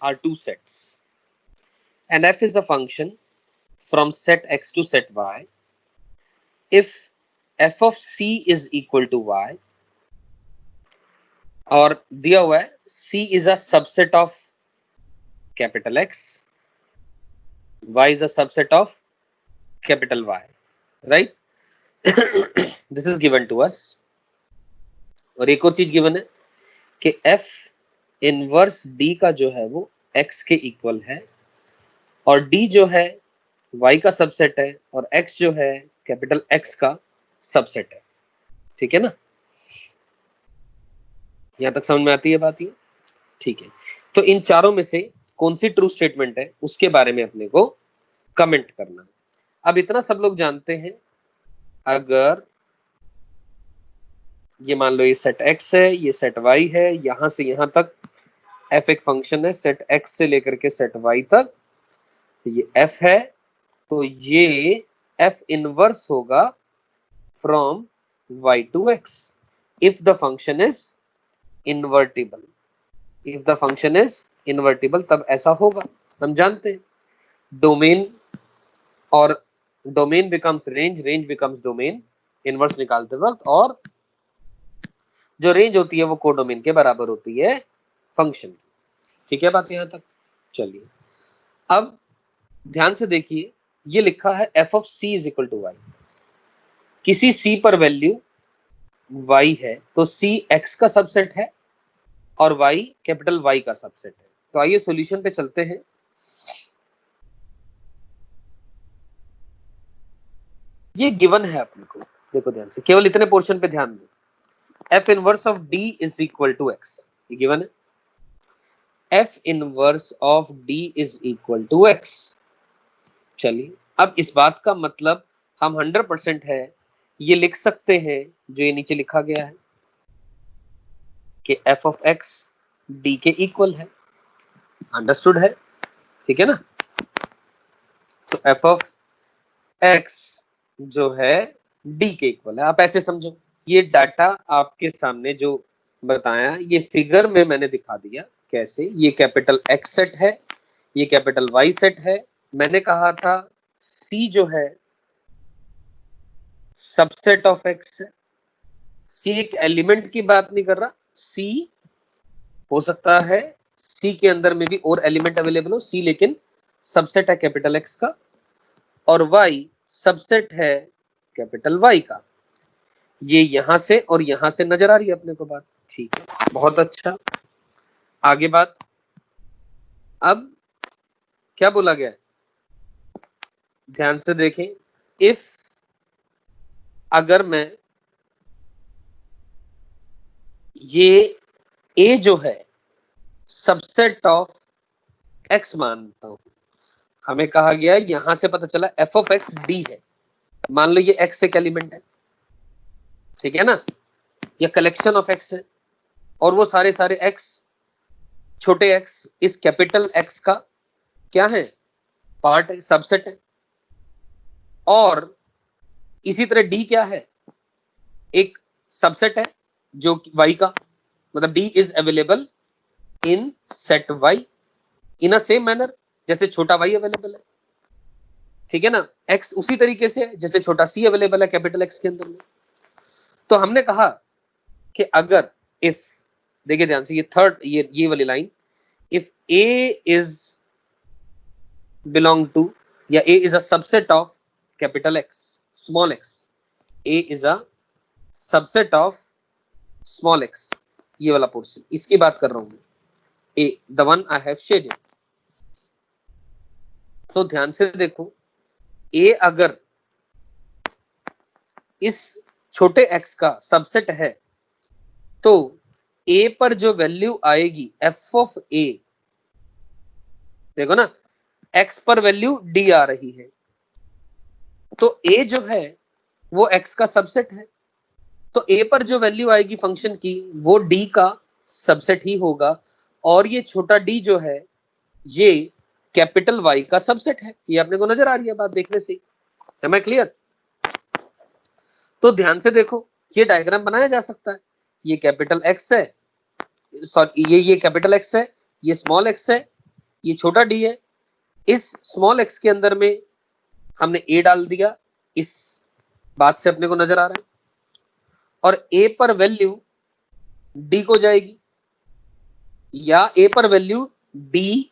are two sets, and f is a function from set x to set y. If f of c is equal to y, और दिया हुआ है c is a subset of capital X, y is a subset of capital Y, right? This is given to us. और एक और चीज given है कि f इनवर्स d का जो है वो x के इक्वल है, और d जो है y का सबसेट है, और x जो है कैपिटल X का सबसेट है। ठीक है ना, यहां तक समझ में आती है बात ये? ठीक है, तो इन चारों में से कौन सी ट्रू स्टेटमेंट है उसके बारे में अपने को कमेंट करना है। अब इतना सब लोग जानते हैं, अगर ये मान लो ये सेट x है, ये सेट y है, यहां से यहां तक f एक फंक्शन है सेट x से लेकर के सेट y तक, तो ये f है, तो ये f इनवर्स होगा from y to x if the function is invertible. If the function is invertible तब ऐसा होगा, हम जानते हैं। डोमेन और domain becomes range, range becomes domain inverse निकालते वक्त, और जो रेंज होती है वो कोडोमेन के बराबर होती है फंक्शन की। ठीक है बात यहां तक? चलिए अब ध्यान से देखिए, ये लिखा है f of c is equal to y। किसी c पर वैल्यू y है तो c x का सबसेट है और y कैपिटल Y का सबसेट है। तो आइए सॉल्यूशन पे चलते हैं। ये गिवन है अपने को, देखो ध्यान से, केवल इतने पोर्शन पे ध्यान दो। f inverse of d is equal to x, ये गिवन है। f inverse of d is equal to x। चलिए अब इस बात का मतलब हम 100% है ये लिख सकते हैं जो ये नीचे लिखा गया है कि f ऑफ x d के इक्वल है। अंडरस्टूड है? ठीक है ना, तो f ऑफ x जो है d के इक्वल है। आप ऐसे समझो, ये डाटा आपके सामने जो बताया ये फिगर में मैंने दिखा दिया कैसे। ये कैपिटल X सेट है, ये कैपिटल Y सेट है। मैंने कहा था C जो है सबसेट ऑफ X है। C एक एलिमेंट की बात नहीं कर रहा, C हो सकता है C के अंदर में भी और एलिमेंट अवेलेबल हो, C लेकिन सबसेट है कैपिटल X का, और Y सबसेट है कैपिटल Y का। ये यहां से और यहां से नजर आ रही है अपने को बात? ठीक है, बहुत अच्छा। आगे बात, अब क्या बोला गया है ध्यान से देखें। इफ अगर मैं ये A जो है सबसेट ऑफ X मानता हूं, हमें कहा गया यहां से पता चला f ऑफ x d है। मान लो ये x एक एलिमेंट है, ठीक है ना, ये कलेक्शन ऑफ x है, और वो सारे सारे x छोटे x इस कैपिटल X का क्या है, पार्ट है, सबसेट है। और इसी तरह d क्या है, एक सबसेट है जो y का, मतलब d is available in set y in a same manner जैसे छोटा y अवेलेबल है। ठीक है ना, x उसी तरीके से जैसे छोटा c अवेलेबल है कैपिटल X के अंदर में। तो हमने कहा कि अगर इफ, देखिए ध्यान से, ये थर्ड ये वाली line, if a is belong to या a is a subset of capital X small x, a is a subset of small x, ये वाला पोर्शन इसकी बात कर रहा हूं मैं, a the one I have shade. तो ध्यान से देखो, a अगर इस छोटे x का सबसेट है तो a पर जो वैल्यू आएगी f ऑफ a, देखो ना, x पर वैल्यू d आ रही है, तो a जो है वो x का सबसेट है, तो a पर जो वैल्यू आएगी फंक्शन की वो d का सबसेट ही होगा, और ये छोटा d जो है ये कैपिटल Y का सबसेट है। ये अपने को नजर आ रही है बात देखने से, है मैं क्लियर? तो ध्यान से देखो, ये डायग्राम बनाया जा सकता है। ये कैपिटल X है, सॉरी ये कैपिटल X है, ये स्मॉल x है, ये छोटा डी है, इस स्मॉल एक्स के अंदर में हमने ए डाल दिया, इस बात से अपने को नजर आ रहा है, और ए पर वैल्यू डी को जाएगी, या ए पर वैल्यू डी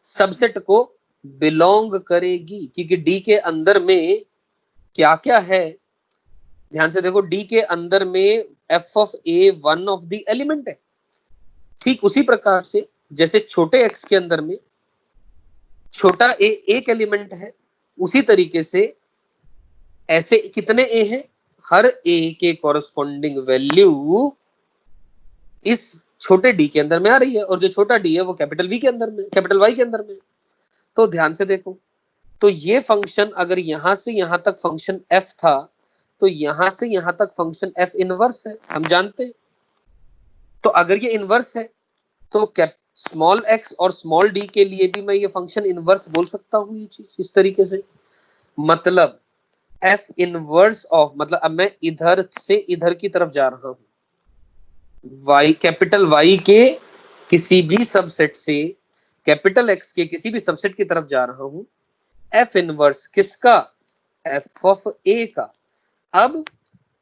सबसेट को बिलोंग करेगी, क्योंकि डी के अंदर में क्या क्या है, ध्यान से देखो, डी के अंदर में F of A one of the element है। ठीक उसी प्रकार से जैसे छोटे एक्स के अंदर में छोटा ए एक एलिमेंट है, उसी तरीके से ऐसे कितने ए हैं, हर ए के कॉरस्पॉन्डिंग वैल्यू इस छोटे डी के अंदर में आ रही है, और जो छोटा डी है वो कैपिटल वी के अंदर में, कैपिटल वाई के अंदर में। तो ध्यान से देखो, तो ये फंक्शन अगर यहां से यहां तक फंक्शन एफ था, तो यहां से यहां तक फंक्शन एफ इनवर्स है, हम जानते हैं। तो अगर ये इनवर्स है तो स्मॉल एक्स और स्मॉल डी के लिए भी मैं ये फंक्शन इनवर्स बोल सकता हूँ, ये चीज इस तरीके से, मतलब एफ इनवर्स ऑफ, मतलब अब मैं इधर से इधर की तरफ जा रहा हूं, वाई कैपिटल वाई के किसी भी सबसेट से कैपिटल एक्स के किसी भी सबसेट की तरफ जा रहा हूं, एफ इनवर्स किसका, एफ ऑफ ए का। अब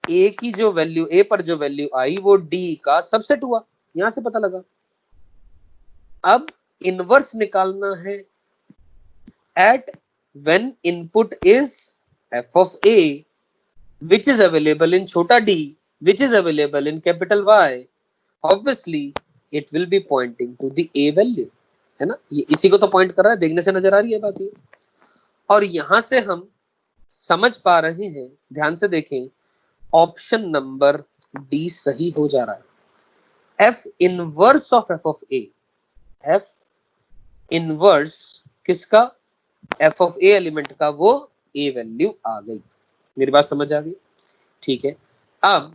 ए की जो वैल्यू, ए पर जो वैल्यू आई वो डी का सबसेट हुआ, यहां से पता लगा। अब इनवर्स निकालना है at when input is f of a which is available in छोटा d which is available in capital Y, obviously it will be pointing to the a value, है ना, ये इसी को तो पॉइंट कर रहा है, देखने से नजर आ रही है बात ये। और यहां से हम समझ पा रहे हैं, ध्यान से देखें, ऑप्शन नंबर डी सही हो जा रहा है। F inverse of F of A, F inverse किसका, एफ ऑफ ए एलिमेंट का, वो ए वैल्यू आ गई। मेरी बात समझ आ गई, ठीक है। अब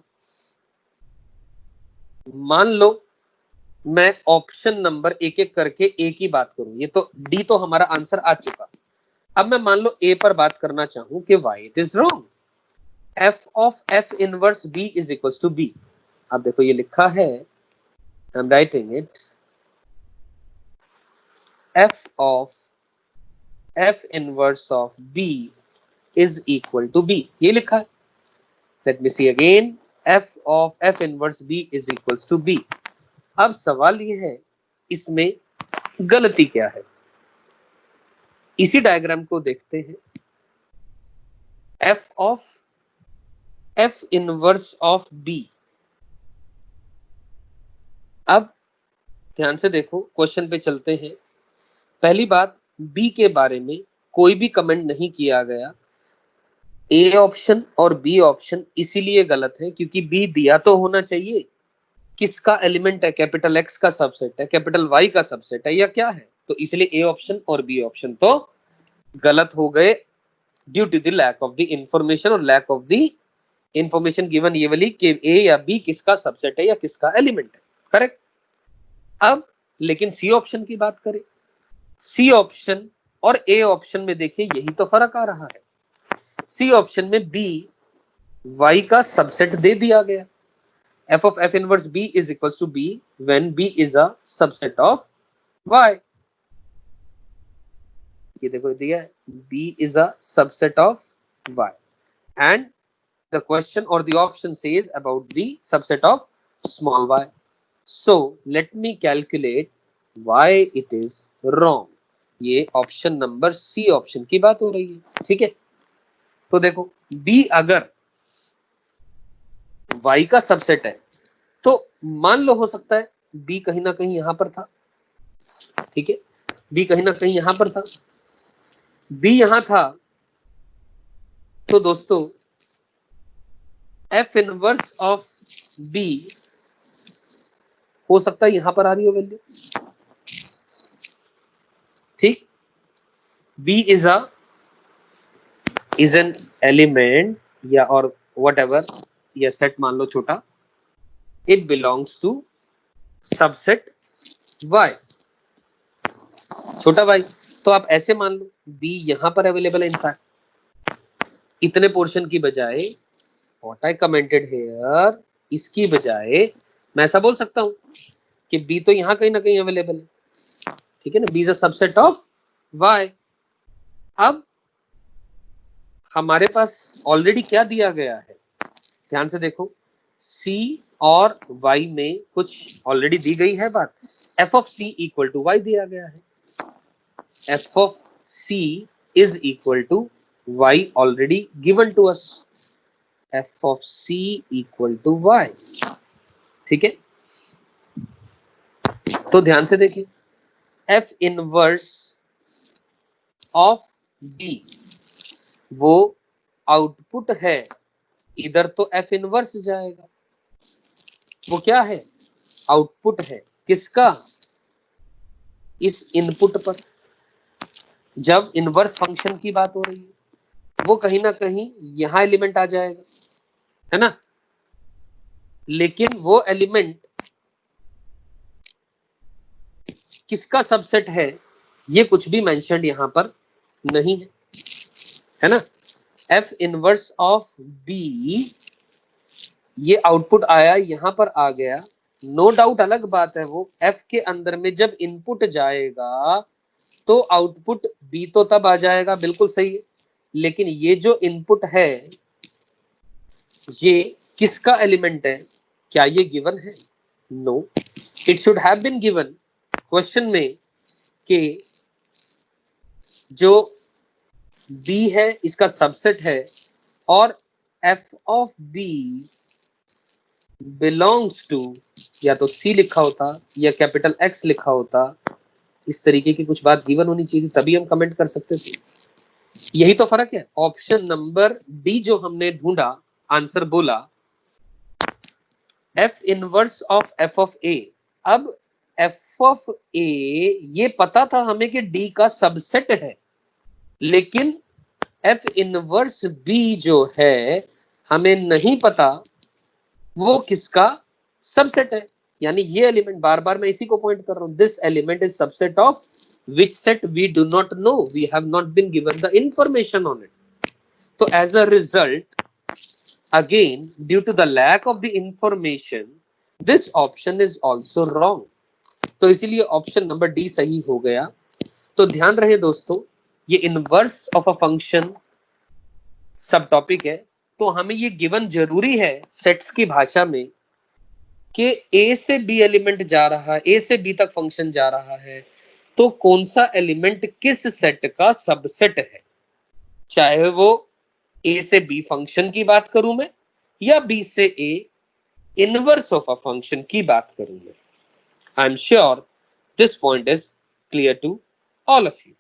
मान लो मैं ऑप्शन नंबर एक एक करके ए की बात करूं, ये तो डी तो हमारा आंसर आ चुका। अब मैं मान लो ए पर बात करना चाहूं कि why it is wrong, f of f inverse b is equals to b. अब देखो ये लिखा है, I am writing it, f of f inverse of b is equal to b, ये लिखा है। Let me see again, f of f inverse b is equals to b. अब सवाल ये है, इसमें गलती क्या है, इसी डायग्राम को देखते हैं। F of f inverse of b, अब ध्यान से देखो, क्वेश्चन पे चलते हैं। पहली बात, बी के बारे में कोई भी कमेंट नहीं किया गया। ए ऑप्शन और बी ऑप्शन इसीलिए गलत है क्योंकि बी दिया तो होना चाहिए, किसका एलिमेंट है, कैपिटल एक्स का सबसेट है, कैपिटल वाई का सबसेट है, या क्या है, तो इसलिए ए ऑप्शन और बी ऑप्शन तो गलत हो गए due to the lack of the information और lack of the information given, ये वाली कि ए या बी किसका सबसेट है या किसका एलिमेंट है, करेक्ट। अब लेकिन सी ऑप्शन की बात करें, सी ऑप्शन और ए ऑप्शन में देखिए यही तो फर्क आ रहा है। सी ऑप्शन में बी वाई का सबसेट दे दिया गया, f of f inverse b is equals to b when b is a subset of y, ये देखो दिया है, b is a subset of y and the question or the option says about the subset of small y, so let me calculate why it is wrong। ये option number C option की बात हो रही है, ठीक है। तो देखो b अगर y का सबसेट है तो मान लो हो सकता है b कहीं ना कहीं यहां पर था, ठीक है, b कहीं ना कहीं यहां पर था, b यहां था, तो दोस्तों f इनवर्स ऑफ b हो सकता है यहां पर आ रही हो वैल्यू, ठीक। b इज एन एलिमेंट या और वट एवर, या सेट मान लो छोटा, it belongs to subset y, छोटा y। तो आप ऐसे मान लो b यहां पर अवेलेबल है, इनफैक्ट इतने पोर्शन की बजाय व्हाट आई कमेंटेड हियर, इसकी बजाय मैं ऐसा बोल सकता हूं कि b तो यहां कहीं ना कहीं अवेलेबल है, ठीक है ना, b is a subset of y. अब हमारे पास ऑलरेडी क्या दिया गया है, ध्यान से देखो, c और y में कुछ ऑलरेडी दी गई है बात, f of c equal to y दिया गया है, f of c is equal to y already given to us, f of c equal to y, ठीक है। तो ध्यान से देखिए, f इनवर्स ऑफ b वो आउटपुट है, इधर तो f इनवर्स जाएगा, वो क्या है, आउटपुट है, किसका, इस इनपुट पर। जब इनवर्स फंक्शन की बात हो रही है वो कहीं ना कहीं यहां एलिमेंट आ जाएगा, है ना, लेकिन वो एलिमेंट किसका सबसेट है ये कुछ भी मेंशन्ड यहां पर नहीं है ना। f इनवर्स ऑफ b ये आउटपुट आया, यहां पर आ गया, नो डाउट अलग बात है, वो f के अंदर में जब इनपुट जाएगा तो आउटपुट b तो तब आ जाएगा, बिल्कुल सही है, लेकिन ये जो इनपुट है ये किसका एलिमेंट है, क्या ये गिवन है, no, it should have been given question में कि जो b है इसका सबसेट है और f of b belongs to, या तो c लिखा होता या कैपिटल X लिखा होता, इस तरीके की कुछ बात गिवन होनी चाहिए, तभी हम कमेंट कर सकते थे। यही तो फर्क है, ऑप्शन नंबर डी जो हमने ढूंढा, आंसर बोला f inverse of f of a। अब f ऑफ a ये पता था हमें कि d का सबसेट है, लेकिन f इनवर्स b जो है हमें नहीं पता वो किसका सबसेट है, यानी ये एलिमेंट, बार बार मैं इसी को पॉइंट कर रहा हूं, this element is subset of which set we do not know, we have not been given the information on it. So as a result, again due to the lack of the information, this option is also wrong. तो इसीलिए option number D सही हो गया। तो ध्यान रहे दोस्तों, ये इनवर्स ऑफ अ फंक्शन सब टॉपिक है, तो हमें ये गिवन जरूरी है सेट्स की भाषा में कि ए से बी एलिमेंट जा रहा है, ए से बी तक फंक्शन जा रहा है, तो कौन सा एलिमेंट किस सेट का सबसेट है, चाहे वो ए से बी फंक्शन की बात करूं मैं या बी से a inverse of a function की बात करूं मैं। I am sure this point is clear to all of you.